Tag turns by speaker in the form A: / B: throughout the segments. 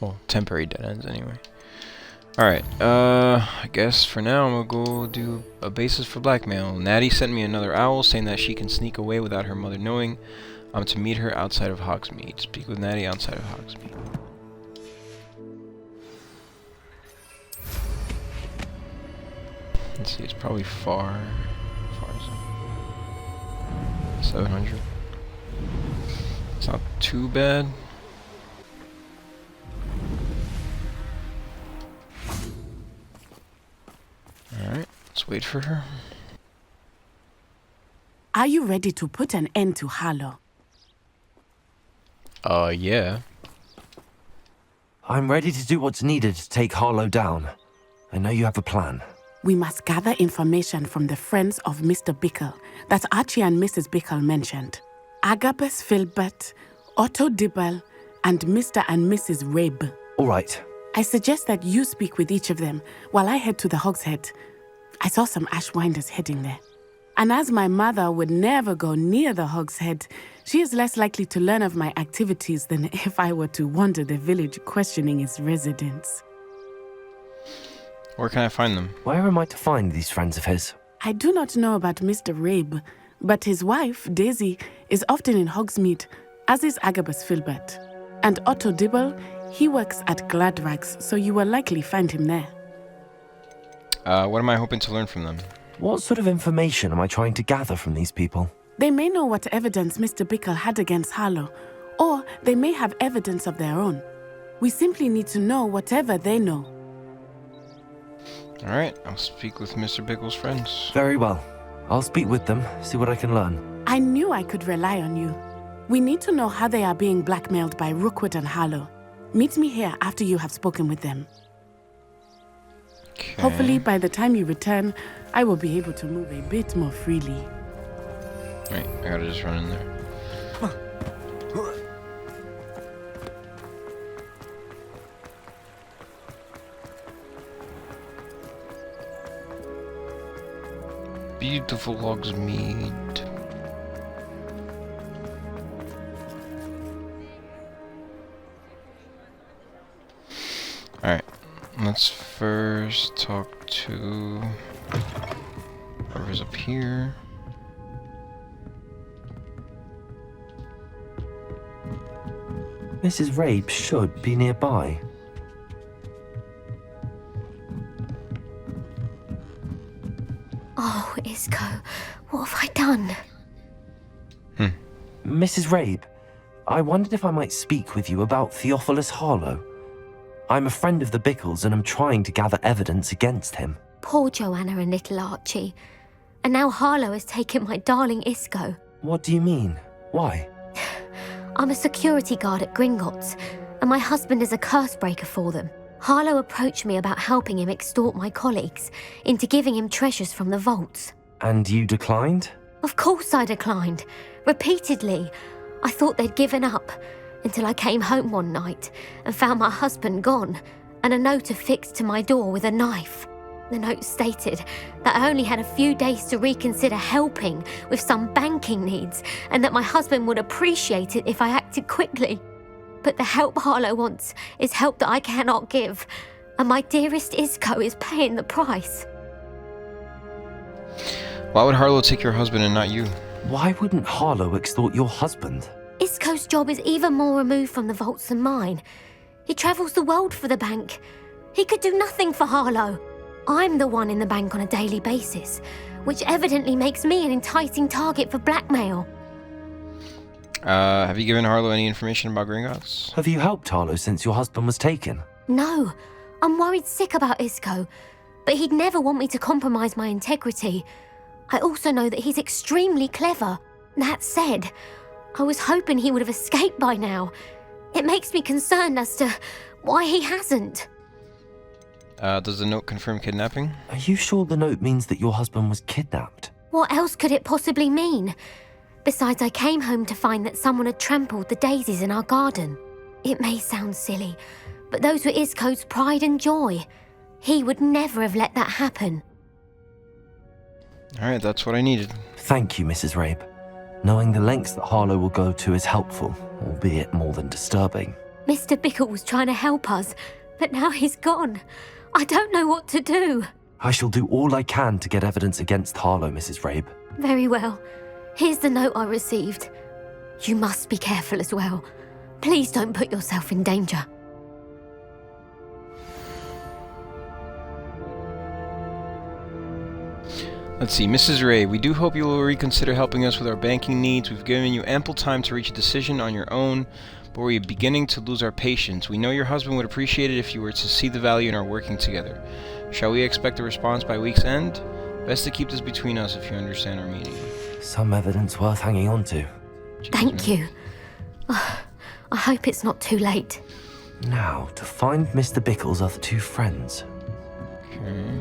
A: Well, temporary dead ends anyway. Alright, I guess for now I'm gonna go do a basis for blackmail. Natty sent me another owl saying that she can sneak away without her mother knowing. I'm to meet her outside of Hogsmeade. Speak with Natty outside of Hogsmeade. Let's see, it's probably far is it? 700. It's not too bad. Alright, let's wait for her.
B: Are you ready to put an end to Harlow?
A: Yeah.
C: I'm ready to do what's needed to take Harlow down. I know you have a plan.
B: We must gather information from the friends of Mr. Bickle that Archie and Mrs. Bickle mentioned. Agabus, Philbert, Otto, Dibble, and Mr. and Mrs. Rabe.
C: All right.
B: I suggest that you speak with each of them while I head to the Hogshead. I saw some Ashwinders heading there. And as my mother would never go near the Hogshead, she is less likely to learn of my activities than if I were to wander the village questioning its residents.
A: Where can I find them?
C: Where am I to find these friends of his?
B: I do not know about Mr. Rabe, but his wife, Daisy, is often in Hogsmeade, as is Agabus Philbert. And Otto Dibble, he works at Gladrags, so you will likely find him there.
A: What am I hoping to learn from them?
C: What sort of information am I trying to gather from these people?
B: They may know what evidence Mr. Bickle had against Harlow, or they may have evidence of their own. We simply need to know whatever they know.
A: Alright, I'll speak with Mr. Bickle's friends.
C: Very well. I'll speak with them, see what I can learn.
B: I knew I could rely on you. We need to know how they are being blackmailed by Rookwood and Harlow. Meet me here after you have spoken with them.
A: Okay.
B: Hopefully, by the time you return, I will be able to move a bit more freely.
A: Right, I gotta just run in there. Beautiful Hogsmeade. Alright, let's first talk to whoever's up here.
C: Mrs. Rabe should be nearby.
D: Oh, Isco, what have I done?
C: Mrs. Rabe, I wondered if I might speak with you about Theophilus Harlow. I'm a friend of the Bickles and I'm trying to gather evidence against him.
D: Poor Joanna and little Archie. And now Harlow has taken my darling Isco.
C: What do you mean? Why?
D: I'm a security guard at Gringotts, and my husband is a curse breaker for them. Harlow approached me about helping him extort my colleagues into giving him treasures from the vaults.
C: And you declined?
D: Of course I declined. Repeatedly. I thought they'd given up, until I came home one night and found my husband gone, and a note affixed to my door with a knife. The note stated that I only had a few days to reconsider helping with some banking needs, and that my husband would appreciate it if I acted quickly. But the help Harlow wants is help that I cannot give, and my dearest Isco is paying the price.
A: Why would Harlow take your husband and not you?
C: Why wouldn't Harlow extort your husband?
D: Isco's job is even more removed from the vaults than mine. He travels the world for the bank. He could do nothing for Harlow. I'm the one in the bank on a daily basis, which evidently makes me an enticing target for blackmail.
A: Have you given Harlow any information about Gringotts?
C: Have you helped Harlow since your husband was taken?
D: No, I'm worried sick about Isco, but he'd never want me to compromise my integrity. I also know that he's extremely clever. That said, I was hoping he would have escaped by now. It makes me concerned as to why he hasn't.
A: Does the note confirm kidnapping?
C: Are you sure the note means that your husband was kidnapped?
D: What else could it possibly mean? Besides, I came home to find that someone had trampled the daisies in our garden. It may sound silly, but those were Isco's pride and joy. He would never have let that happen.
A: Alright, that's what I needed.
C: Thank you, Mrs. Rabe. Knowing the lengths that Harlow will go to is helpful, albeit more than disturbing.
D: Mr. Bickle was trying to help us, but now he's gone. I don't know what to do.
C: I shall do all I can to get evidence against Harlow, Mrs. Rabe.
D: Very well. Here's the note I received. You must be careful as well. Please don't put yourself in danger.
A: Let's see, Mrs. Ray, we do hope you will reconsider helping us with our banking needs. We've given you ample time to reach a decision on your own, but we're beginning to lose our patience. We know your husband would appreciate it if you were to see the value in our working together. Shall we expect a response by week's end? Best to keep this between us if you understand our meaning.
C: Some evidence worth hanging on to.
D: Thank you. I hope it's not too late.
C: Now, to find Mr. Bickle's other two friends.
A: Okay.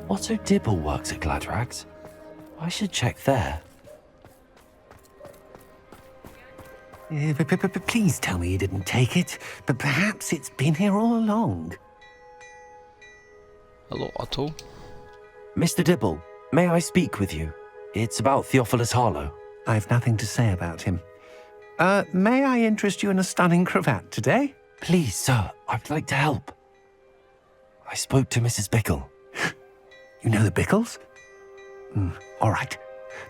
C: Otto Dibble works at Gladrags. I should check there.
E: Please tell me you didn't take it, but perhaps it's been here all along.
A: Hello, Otto.
C: Mr. Dibble, may I speak with you? It's about Theophilus Harlow.
E: I've nothing to say about him. May I interest you in a stunning cravat today?
C: Please, sir, I'd like to help. I spoke to Mrs. Bickle.
E: You know the Bickles? All right,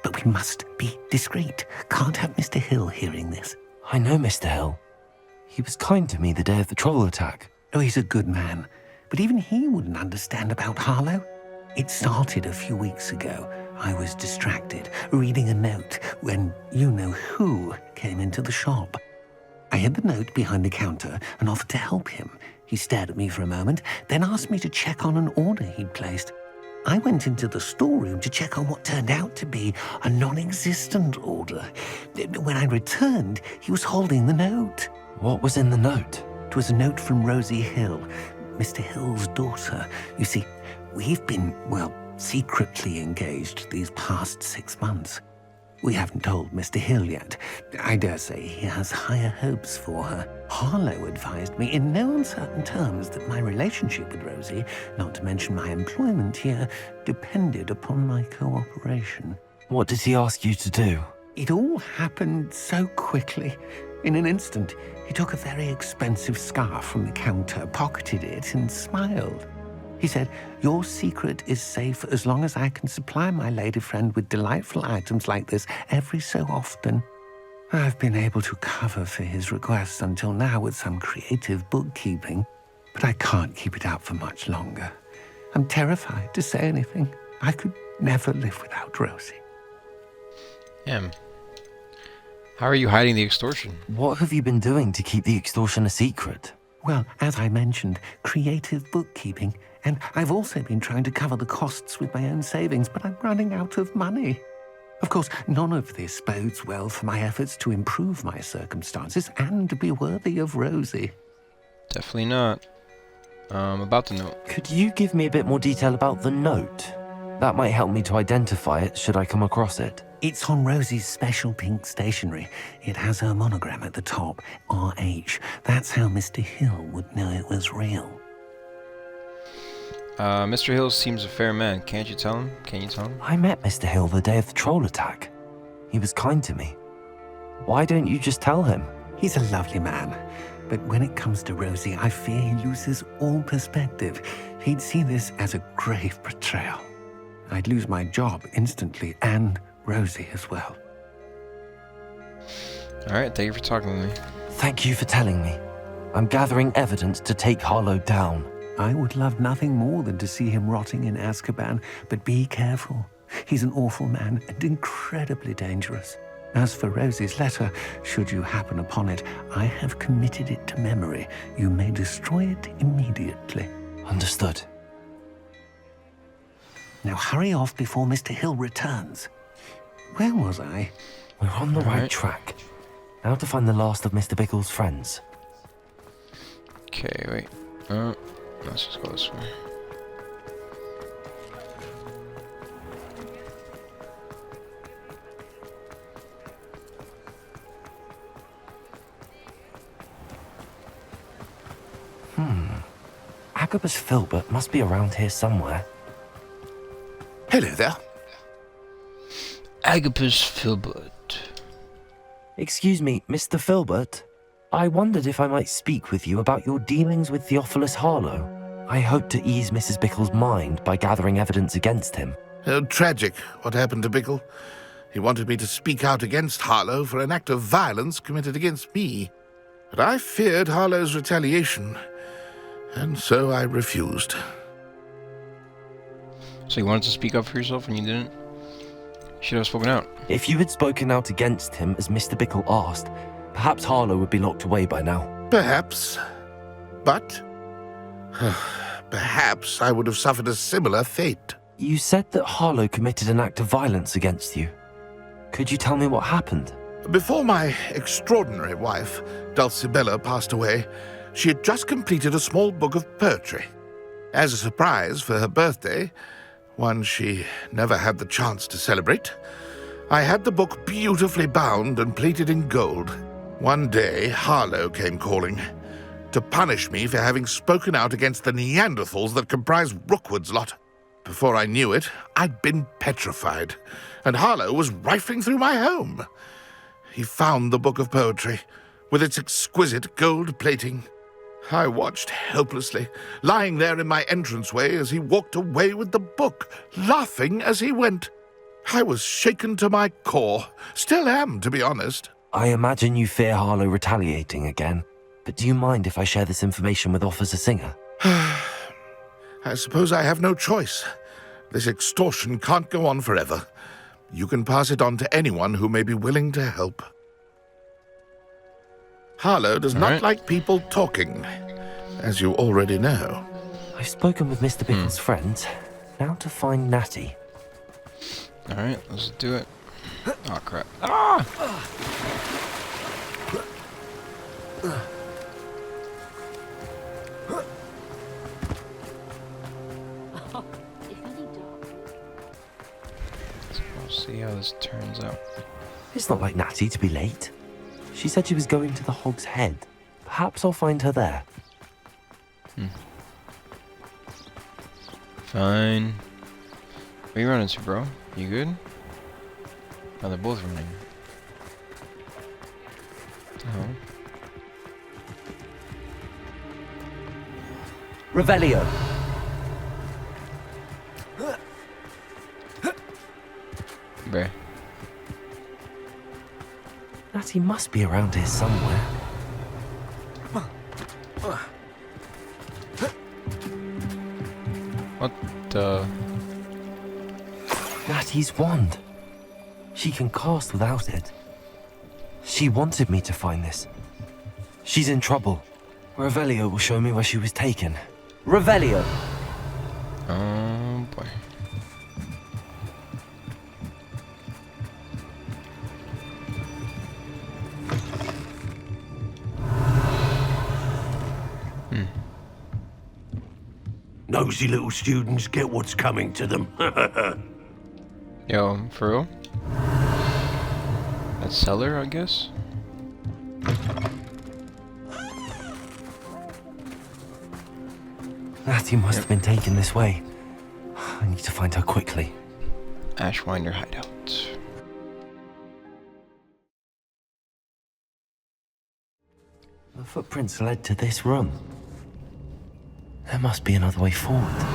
E: but we must be discreet. Can't have Mr. Hill hearing this.
C: I know Mr. Hill. He was kind to me the day of the troll attack.
E: Oh, he's a good man, but even he wouldn't understand about Harlow. It started a few weeks ago. I was distracted, reading a note, when you-know-who came into the shop. I hid the note behind the counter and offered to help him. He stared at me for a moment, then asked me to check on an order he'd placed. I went into the storeroom to check on what turned out to be a non-existent order. When I returned, he was holding the note.
C: What was in the note?
E: It was a note from Rosie Hill, Mr. Hill's daughter. You see, we've been, secretly engaged these past 6 months. We haven't told Mr. Hill yet. I dare say he has higher hopes for her. Harlow advised me in no uncertain terms that my relationship with Rosie, not to mention my employment here, depended upon my cooperation.
C: What did he ask you to do?
E: It all happened so quickly. In an instant, he took a very expensive scarf from the counter, pocketed it, and smiled. He said, "Your secret is safe as long as I can supply my lady friend with delightful items like this every so often." I've been able to cover for his requests until now with some creative bookkeeping, but I can't keep it up for much longer. I'm terrified to say anything. I could never live without Rosie.
A: How are you hiding the extortion?
C: What have you been doing to keep the extortion a secret?
E: Well, as I mentioned, creative bookkeeping. And I've also been trying to cover the costs with my own savings, but I'm running out of money. Of course, none of this bodes well for my efforts to improve my circumstances and to be worthy of Rosie.
A: Definitely not. About the note.
C: Could you give me a bit more detail about the note? That might help me to identify it should I come across it.
E: It's on Rosie's special pink stationery. It has her monogram at the top, RH. That's how Mr. Hill would know it was real.
A: Mr. Hill seems a fair man. Can't you tell him? Can you tell him?
C: I met Mr. Hill the day of the troll attack. He was kind to me. Why don't you just tell him?
E: He's a lovely man. But when it comes to Rosie, I fear he loses all perspective. He'd see this as a grave betrayal. I'd lose my job instantly, and Rosie as well.
A: Alright, thank you for talking with me.
C: Thank you for telling me. I'm gathering evidence to take Harlow down.
E: I would love nothing more than to see him rotting in Azkaban, but be careful. He's an awful man and incredibly dangerous. As for Rosie's letter, should you happen upon it, I have committed it to memory. You may destroy it immediately.
C: Understood.
E: Now hurry off before Mr. Hill returns. Where was I?
C: We're on the right
A: Alright.
C: track. Now to find the last of Mr. Bickle's friends.
A: Okay, wait. Let's just go this way.
C: Agabus Philbert must be around here somewhere.
F: Hello there.
A: Agabus Philbert.
C: Excuse me, Mr. Philbert. I wondered if I might speak with you about your dealings with Theophilus Harlow. I hope to ease Mrs. Bickle's mind by gathering evidence against him.
F: Oh, tragic, what happened to Bickle. He wanted me to speak out against Harlow for an act of violence committed against me. But I feared Harlow's retaliation, and so I refused.
A: So you wanted to speak up for yourself and you didn't? You should have spoken out.
C: If you had spoken out against him as Mr. Bickle asked, perhaps Harlow would be locked away by now.
F: Perhaps. But perhaps I would have suffered a similar fate.
C: You said that Harlow committed an act of violence against you. Could you tell me what happened?
F: Before my extraordinary wife, Dulcibella, passed away, she had just completed a small book of poetry. As a surprise for her birthday, one she never had the chance to celebrate, I had the book beautifully bound and plated in gold. One day, Harlow came calling to punish me for having spoken out against the Neanderthals that comprise Rookwood's lot. Before I knew it, I'd been petrified, and Harlow was rifling through my home. He found the book of poetry, with its exquisite gold plating. I watched helplessly, lying there in my entranceway as he walked away with the book, laughing as he went. I was shaken to my core. Still am, to be honest.
C: I imagine you fear Harlow retaliating again, but do you mind if I share this information with Officer Singer?
F: I suppose I have no choice. This extortion can't go on forever. You can pass it on to anyone who may be willing to help. Harlow does not like people talking, as you already know.
C: I've spoken with Mr. Bickle's friends. Now to find Natty.
A: Alright, let's do it. Oh crap. Ah! We'll see how this turns out.
C: It's not like Natty to be late. She said she was going to the Hog's Head. Perhaps I'll find her there.
A: Fine. What are you running to, bro? You good? Oh, they're both running. Oh.
C: Revelio.
A: Bruh.
C: Natty must be around here somewhere.
A: What the?
C: Natty's wand. She can cast without it. She wanted me to find this. She's in trouble. Revelio will show me where she was taken. Revelio!
A: Oh boy.
G: Nosy little students get what's coming to them.
A: Yo, for real? That's Cellar, I guess?
C: Natty must have been taken this way. I need to find her quickly.
A: Ashwinder hideout.
C: The footprints led to this room. There must be another way forward.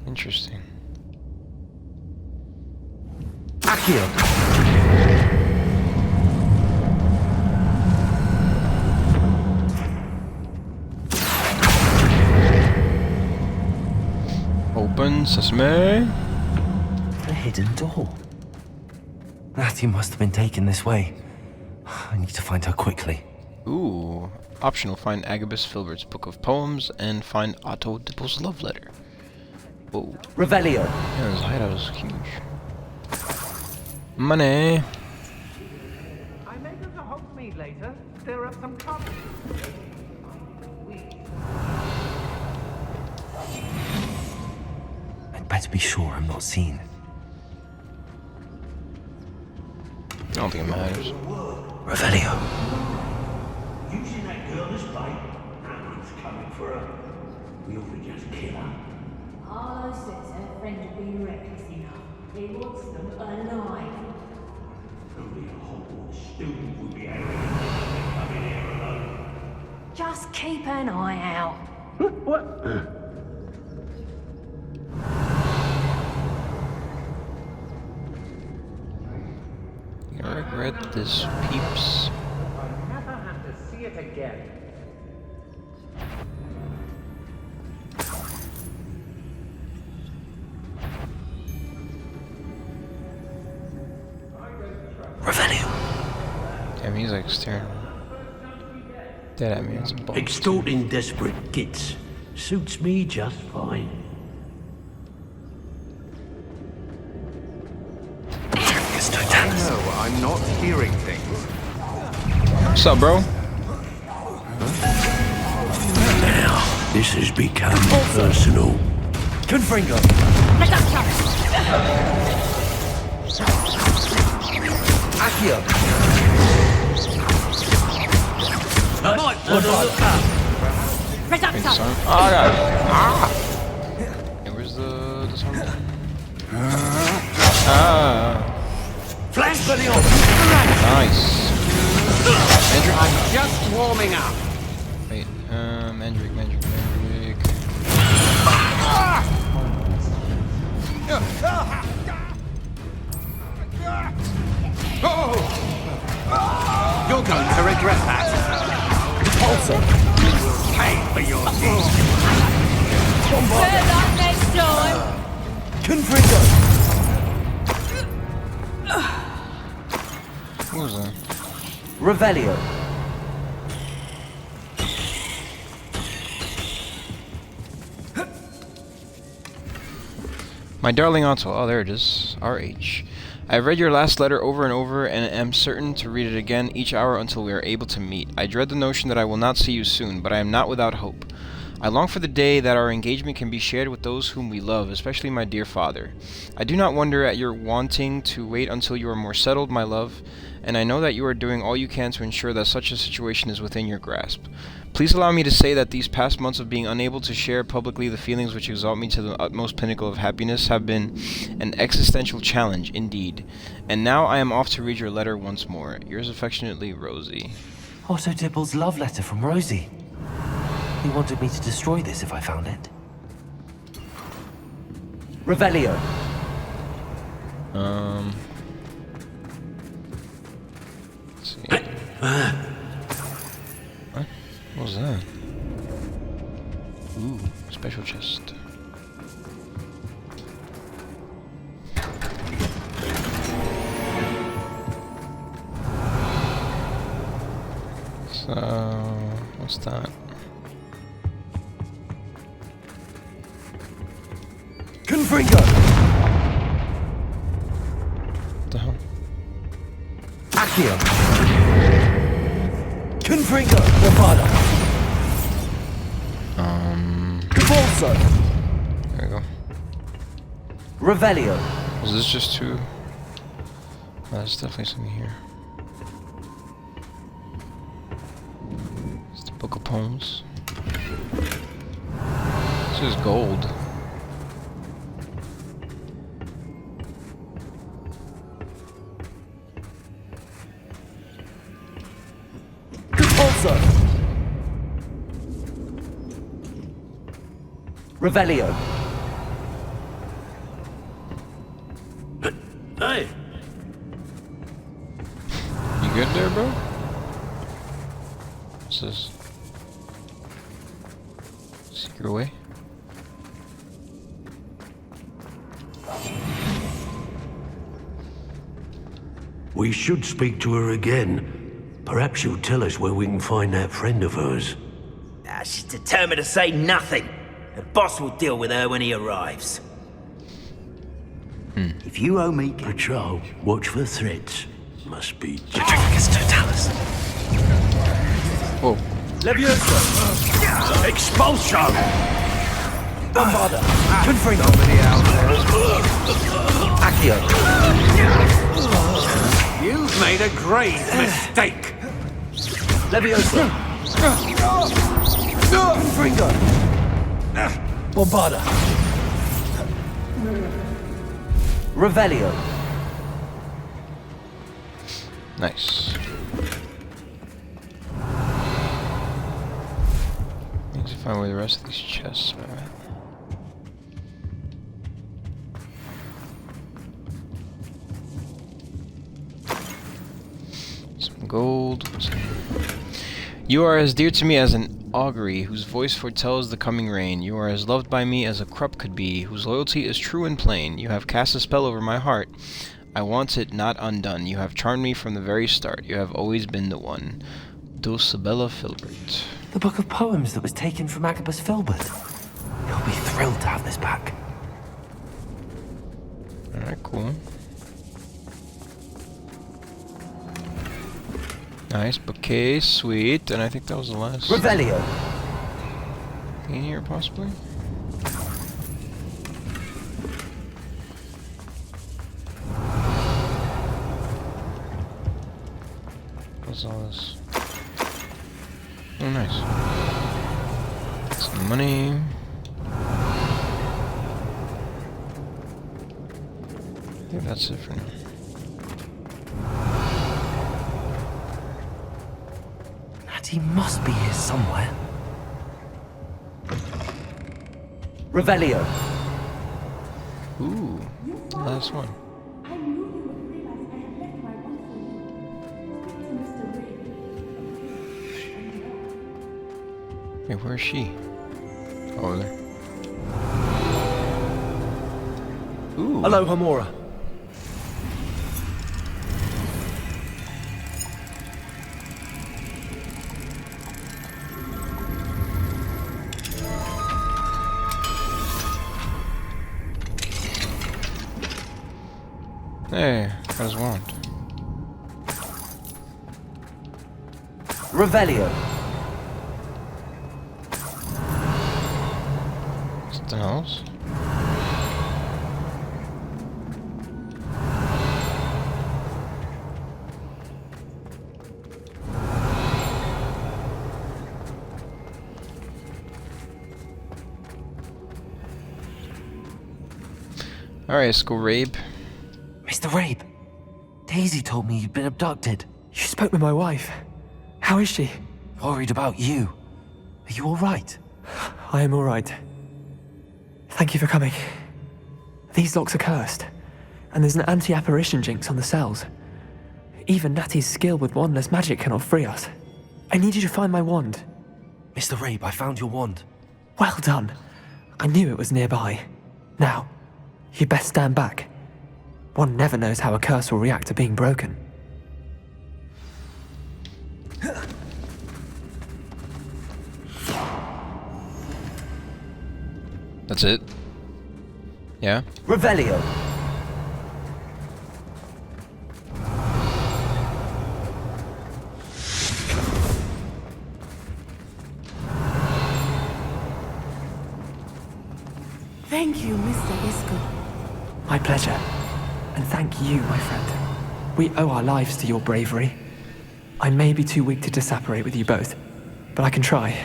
A: Interesting.
C: Accio!
A: Open, sesame.
C: A hidden door. Natty must have been taken this way. I need to find her quickly.
A: Ooh. Optional, find Agabus Philbert's book of poems and find Otto Dibble's love letter. Whoa.
C: Revelio.
A: Yeah, this hideout is huge. Money.
H: I may go to Hogsmeade later. Stir up some coffee.
C: I'd better be sure I'm not seen.
A: I don't think it matters.
C: Revelio.
G: You seen that girl this bite? It's coming for her. We ought to just kill her.
I: Harlow says her friend will be reckless enough. He wants them alive. Just keep an eye out.
G: What?
A: You regret this, peeps.
H: I never have to see it again.
C: Revelio.
A: Damn, he's like staring dead at me. It's a bum.
G: Extorting desperate kids suits me just fine.
J: No, I'm not hearing things.
A: What's up, bro?
G: Now, this has become personal.
C: Confringo. Accio.
G: Might want to look up.
A: Big son. Oh, I got it. Ah! Hey, where's the song? Ah!
G: Flash buddy on.
A: Nice. Mandrick?
J: I'm just warming up.
A: Wait, Mandrick.
J: You're going to regret that.
C: Also.
J: Pay for your deeds.
C: Confringo.
A: What was that?
C: Revelio.
A: My darling Otto. Oh, there it is. RH. I have read your last letter over and over, and am certain to read it again each hour until we are able to meet. I dread the notion that I will not see you soon, but I am not without hope. I long for the day that our engagement can be shared with those whom we love, especially my dear father. I do not wonder at your wanting to wait until you are more settled, my love, and I know that you are doing all you can to ensure that such a situation is within your grasp. Please allow me to say that these past months of being unable to share publicly the feelings which exalt me to the utmost pinnacle of happiness have been an existential challenge, indeed. And now I am off to read your letter once more. Yours affectionately, Rosie.
C: Otto Dibble's love letter from Rosie. He wanted me to destroy this if I found it. Revelio.
A: Let's see. What? What was that? Ooh, special chest. So, what's that?
C: Confringo.
A: What the hell?
C: Accio. Confringo. Bravado. Cavolso.
A: There we go.
C: Revelio.
A: Was this just two? Oh, there's definitely something here. It's the Book of Poems. This is gold.
C: Cavolso. Revelio.
G: Hey,
A: You good there, bro? What's this? Secret way?
G: we should speak to her again. Perhaps she'll tell us where we can find that friend of hers.
K: She's determined to say nothing. The boss will deal with her when he arrives. If you owe me...
G: Patrol, watch for threats. Must be...
A: Whoa.
C: Levioso.
G: Expulsion!
C: Bombarda. Confringo. Accio.
J: You've made a grave mistake.
C: Levioso. Confringo. Bombarda. Revelio.
A: Nice. Find where the rest of these chests are at. Some gold. You are as dear to me as an augury, whose voice foretells the coming rain. You are as loved by me as a Krupp could be, whose loyalty is true and plain. You have cast a spell over my heart. I want it not undone. You have charmed me from the very start. You have always been the one. Dulcibella Philbert.
C: The book of poems that was taken from Agabus Philbert. He'll be thrilled to have this back.
A: Alright, cool. Nice bookcase, sweet, and I think that was the last.
C: Revelio.
A: In here, possibly? What's all this? Oh, nice. Some money. I think that's it for now.
C: Natty must be here somewhere. Revelio.
A: Ooh, last one. Wait, where's she? Over there. Ooh.
C: Hello, Hamora.
A: Hey, got his wand.
C: Revelio.
A: Something else? Alright, let's go Rabe.
C: Mr. Rabe, Daisy told me you'd been abducted.
L: You spoke with my wife. How is she?
C: Worried about you. Are you all right?
L: I am all right. Thank you for coming. These locks are cursed, and there's an anti-apparition jinx on the cells. Even Natty's skill with wandless magic cannot free us. I need you to find my wand.
C: Mr. Rabe, I found your wand.
L: Well done. I knew it was nearby. Now, you'd best stand back. One never knows how a curse will react to being broken.
A: That's it? Yeah?
C: Revelio.
B: Thank you, Mr. Isco.
L: My pleasure. And thank you, my friend. We owe our lives to your bravery. I may be too weak to disapparate with you both, but I can try.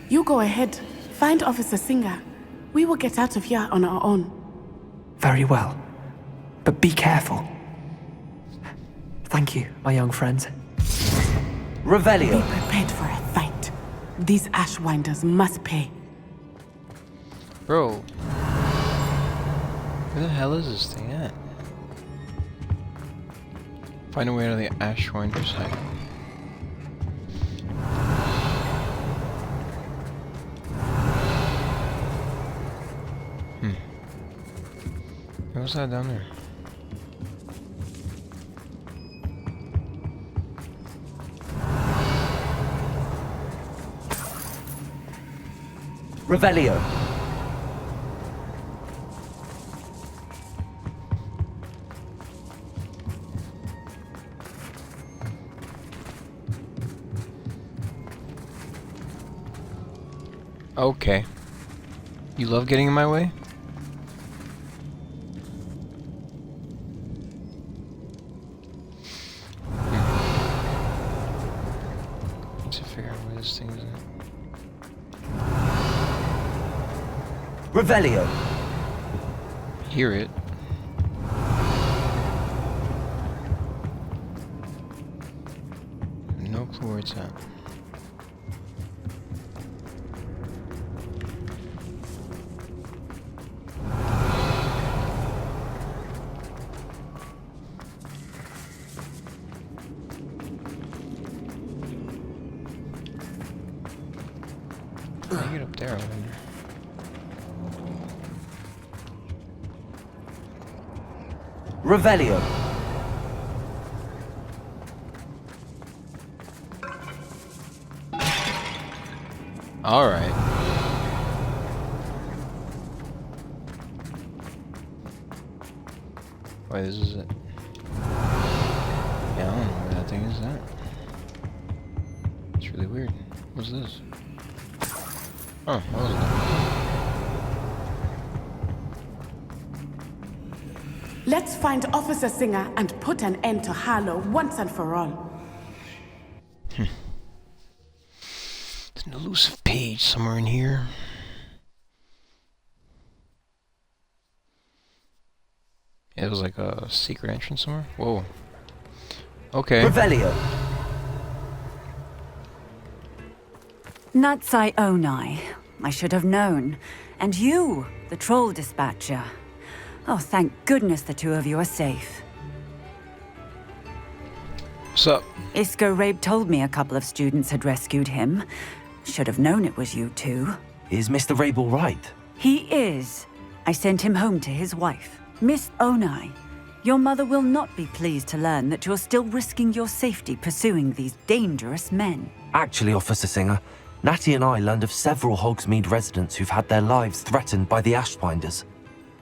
B: You go ahead. Find Officer Singer. We will get out of here on our own.
L: Very well. But be careful. Thank you, my young friends.
C: Revelio.
B: Be prepared for a fight. These Ashwinders must pay.
A: Bro. Where the hell is this thing at? Find a way out of the Ashwinders hide. What was that down there?
C: Revelio.
A: Okay. You love getting in my way? Need to figure out where this thing is at.
C: Revelio.
A: Hear it. No clue where it's at. How do you get up there, I wonder?
C: Revelio.
A: Alright. Wait, this is it. Yeah, I don't know where that thing is at. It's really weird. What's this? Oh, what was that?
B: Let's find Officer Singer and put an end to Harlow once and for all.
A: There's an elusive page somewhere in here. It was like a secret entrance somewhere. Whoa. Okay.
C: Revelio.
M: Natsai Onai. I should have known. And you, the troll dispatcher. Oh, thank goodness the two of you are safe.
A: What's up?
M: Isco Rabe told me a couple of students had rescued him. Should have known it was you two.
C: Is Mr. Rabe all right?
M: He is. I sent him home to his wife. Miss Onai, your mother will not be pleased to learn that you're still risking your safety pursuing these dangerous men.
C: Actually, Officer Singer, Natty and I learned of several Hogsmeade residents who've had their lives threatened by the Ashwinders.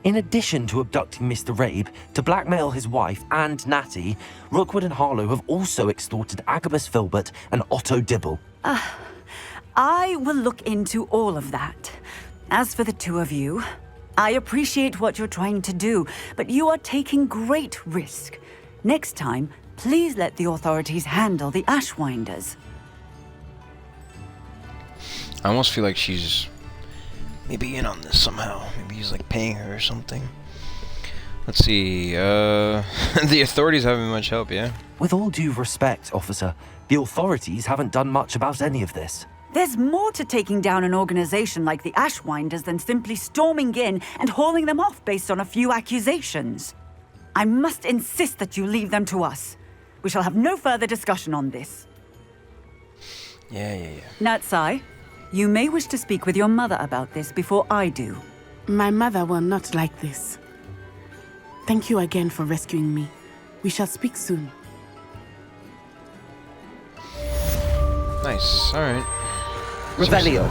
C: In addition to abducting Mr. Rabe to blackmail his wife and Natty, Rookwood and Harlow have also extorted Agabus Philbert and Otto Dibble.
M: I will look into all of that. As for the two of you, I appreciate what you're trying to do, but you are taking great risk. Next time, please let the authorities handle the Ashwinders.
A: I almost feel like she's maybe in on this somehow. Maybe he's like paying her or something. Let's see. The authorities haven't been much help, yeah?
C: With all due respect, officer, the authorities haven't done much about any of this.
M: There's more to taking down an organization like the Ashwinders than simply storming in and hauling them off based on a few accusations. I must insist that you leave them to us. We shall have no further discussion on this.
A: Yeah.
M: Natsai, you may wish to speak with your mother about this before I do.
B: My mother will not like this. Thank you again for rescuing me. We shall speak soon.
A: Nice, alright.
C: Revelio.